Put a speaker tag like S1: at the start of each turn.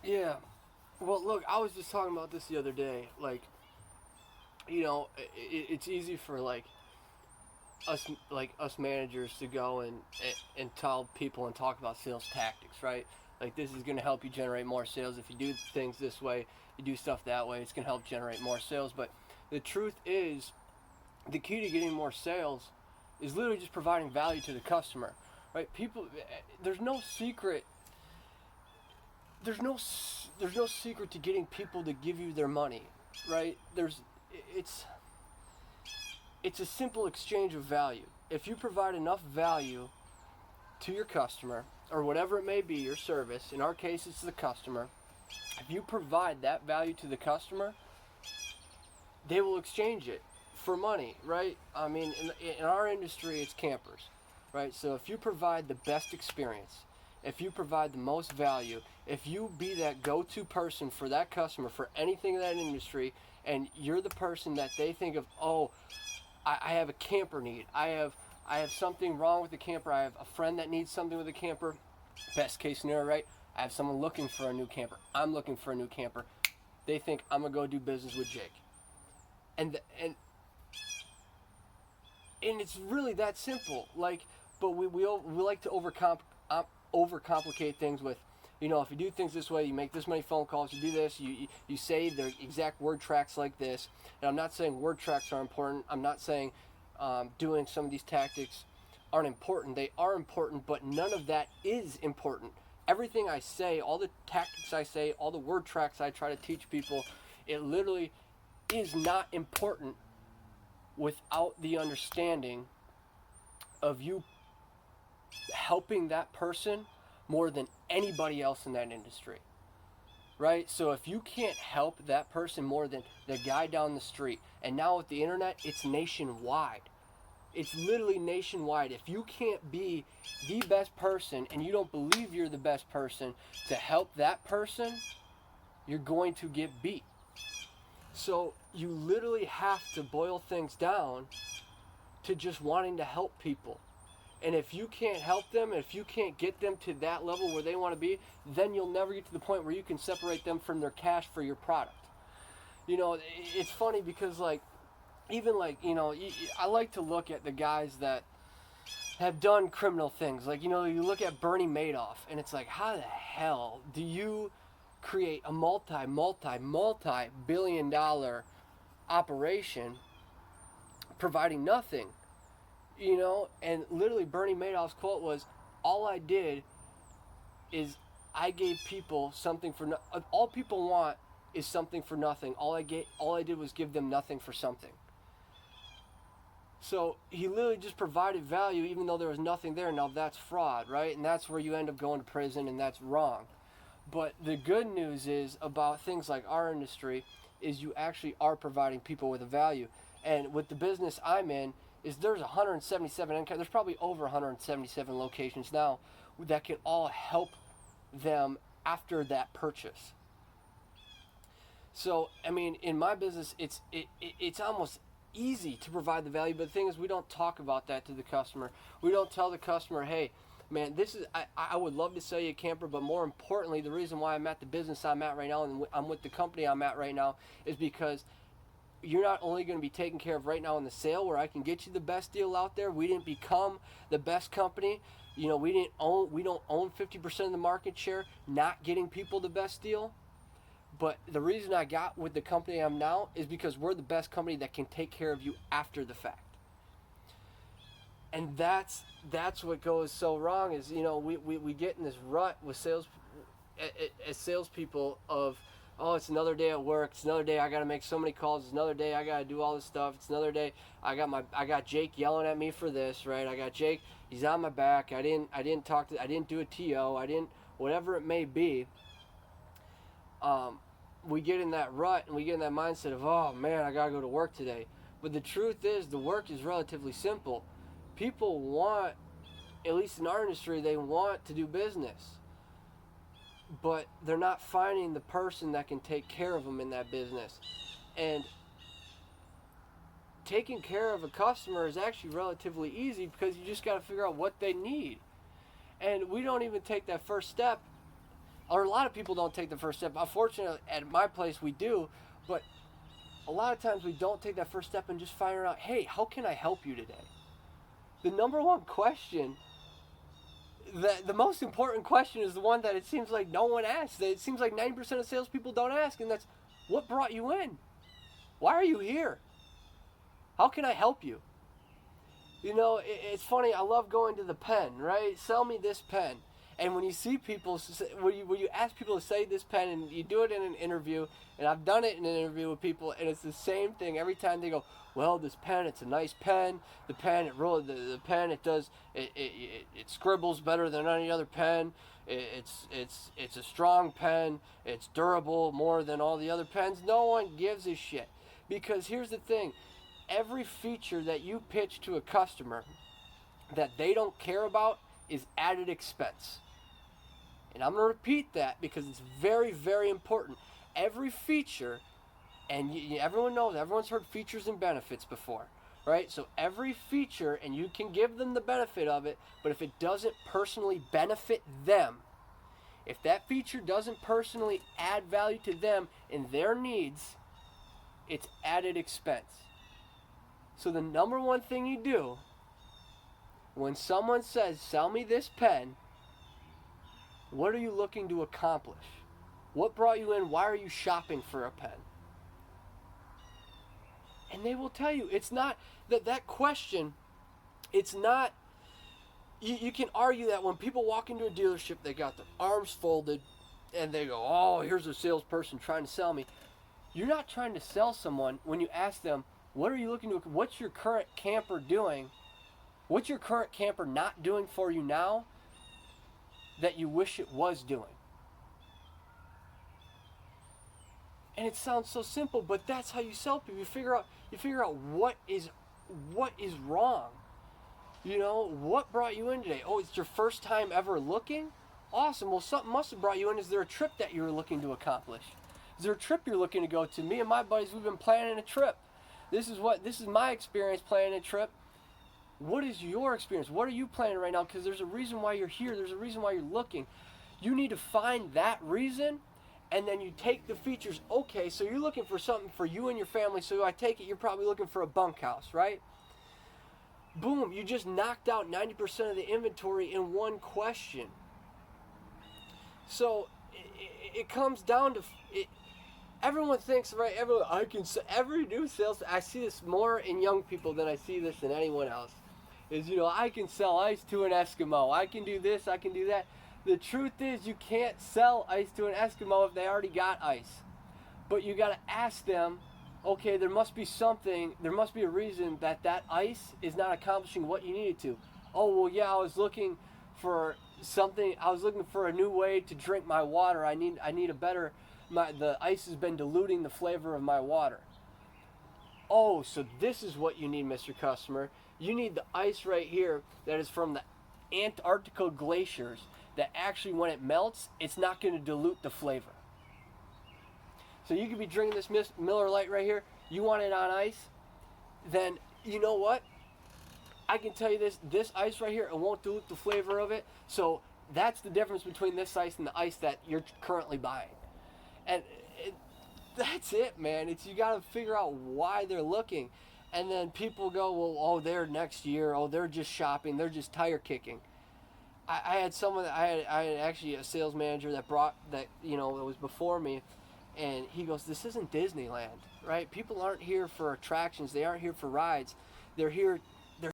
S1: Yeah. Well, look, I was just talking about this the other day. Like, it's easy for us managers to go and tell people and talk about sales tactics, right? Like, this is going to help you generate more sales if you do things this way, you do stuff that way. It's going to help generate more sales. But the truth is, the key to getting more sales is literally just providing value to the customer, right? There's no secret. There's no there's no secret to getting people to give you their money, right? It's it's a simple exchange of value. If you provide enough value to your customer or whatever it may be, your service, in our case it's the customer, if you provide that value to the customer, they will exchange it for money, right? I mean, in our industry, it's campers, right? So if you provide the best experience, if you provide the most value, if you be that go-to person for that customer for anything in that industry, and you're the person that they think of, oh, I have a camper need. I have something wrong with the camper. I have a friend that needs something with a camper. Best case scenario, right? I have someone looking for a new camper. I'm looking for a new camper. They think I'm gonna go do business with Jake, and and and it's really that simple. Like, but we like to overcomplicate things with, if you do things this way, you make this many phone calls, you do this, you say the exact word tracks like this. And I'm not saying word tracks are important. I'm not saying doing some of these tactics aren't important. They are important, but none of that is important. Everything I say, all the tactics I say, all the word tracks I try to teach people, it literally is not important without the understanding of you helping that person more than anybody else in that industry, right? So if you can't help that person more than the guy down the street, and now with the internet, it's nationwide. It's literally nationwide. If you can't be the best person and you don't believe you're the best person to help that person, you're going to get beat. So you literally have to boil things down to just wanting to help people. And if you can't help them, if you can't get them to that level where they want to be, then you'll never get to the point where you can separate them from their cash for your product. It's funny because, like, even like, I like to look at the guys that have done criminal things. Like, you look at Bernie Madoff, and it's like, how the hell do you create a multi billion dollar operation providing nothing? And literally Bernie Madoff's quote was, all I did is I gave people something for all people want is something for nothing. All I did was give them nothing for something. So he literally just provided value even though there was nothing there. Now that's fraud, right? And that's where you end up going to prison, and that's wrong. But the good news is about things like our industry is you actually are providing people with a value. And with the business I'm in, is there's 177 there's probably over 177 locations now that can all help them after that purchase. So I mean, in my business, it's almost easy to provide the value, but the thing is, we don't talk about that to the customer. We don't tell the customer, hey, man, this is I would love to sell you a camper, but more importantly, the reason why I'm at the business I'm at right now and I'm with the company I'm at right now is because you're not only going to be taken care of right now in the sale where I can get you the best deal out there. We didn't become the best company. We don't own 50% of the market share, not getting people the best deal. But the reason I got with the company I'm now is because we're the best company that can take care of you after the fact. And that's what goes so wrong is, we get in this rut with as salespeople of, oh, it's another day at work. It's another day I got to make so many calls. It's another day I got to do all this stuff. It's another day I got Jake yelling at me for this, right? I got Jake. He's on my back. I didn't do a TO. I didn't, whatever it may be. We get in that rut and we get in that mindset of, oh man, I got to go to work today. But the truth is, the work is relatively simple. People want, at least in our industry, they want to do business, but they're not finding the person that can take care of them in that business. And taking care of a customer is actually relatively easy because you just got to figure out what they need. And we don't even take that first step or a lot of people don't take the first step. Unfortunately, at my place we do, but a lot of times we don't take that first step and just figure out, hey, how can I help you today? The number one question, the most important question is the one that it seems like no one asks. It seems like 90% of salespeople don't ask, and that's, what brought you in? Why are you here? How can I help you? You know, it's funny, I love going to the pen, right? Sell me this pen. And when you see people, when you ask people to say this pen, and you do it in an interview, and I've done it in an interview with people, and it's the same thing every time. They go, well, this pen, it's a nice pen. The pen, the pen, it scribbles better than any other pen. It's a strong pen. It's durable more than all the other pens. No one gives a shit, because here's the thing: every feature that you pitch to a customer that they don't care about is added expense. And I'm going to repeat that because it's very, very important. Every feature, and everyone knows, everyone's heard features and benefits before, right? So every feature, and you can give them the benefit of it, but if it doesn't personally benefit them, if that feature doesn't personally add value to them and their needs, it's added expense. So the number one thing you do when someone says, sell me this pen, what are you looking to accomplish? What brought you in? Why are you shopping for a pen? And they will tell you. It's not that question, it's not, you can argue that when people walk into a dealership, they got their arms folded and they go, oh, here's a salesperson trying to sell me. You're not trying to sell someone when you ask them, what are you looking to, what's your current camper doing? What's your current camper not doing for you now that you wish it was doing? And it sounds so simple, but that's how you sell people. You figure out what is wrong. You know, what brought you in today? Oh, it's your first time ever looking? Awesome. Well, something must have brought you in. Is there a trip that you were looking to accomplish? Is there a trip you're looking to go to? Me and my buddies, we've been planning a trip. This is my experience planning a trip. What is your experience? What are you planning right now? Because there's a reason why you're here. There's a reason why you're looking. You need to find that reason, and then you take the features. Okay, so you're looking for something for you and your family, so I take it you're probably looking for a bunkhouse, right? Boom, you just knocked out 90% of the inventory in one question. So it comes down to... Everyone thinks, right, every new sales... I see this more in young people than I see this in anyone else. Is, you know, I can sell ice to an Eskimo. I can do this, I can do that. The truth is you can't sell ice to an Eskimo if they already got ice. But you got to ask them, okay, there must be something, there must be a reason that ice is not accomplishing what you need it to. Oh, well, yeah, I was looking for something, I was looking for a new way to drink my water. I need a better, the ice has been diluting the flavor of my water. Oh, so this is what you need, Mr. Customer. You need the ice right here that is from the Antarctica glaciers that actually, when it melts, it's not going to dilute the flavor. So you could be drinking this Miller Lite right here. You want it on ice? Then, you know what? I can tell you this ice right here, it won't dilute the flavor of it. So that's the difference between this ice and the ice that you're currently buying. And that's it, man. You got to figure out why they're looking. And then people go, well, oh, they're next year. Oh, they're just shopping. They're just tire kicking. I had someone, I had actually a sales manager that brought that, you know, it was before me. And he goes, this isn't Disneyland, right? People aren't here for attractions. They aren't here for rides. They're here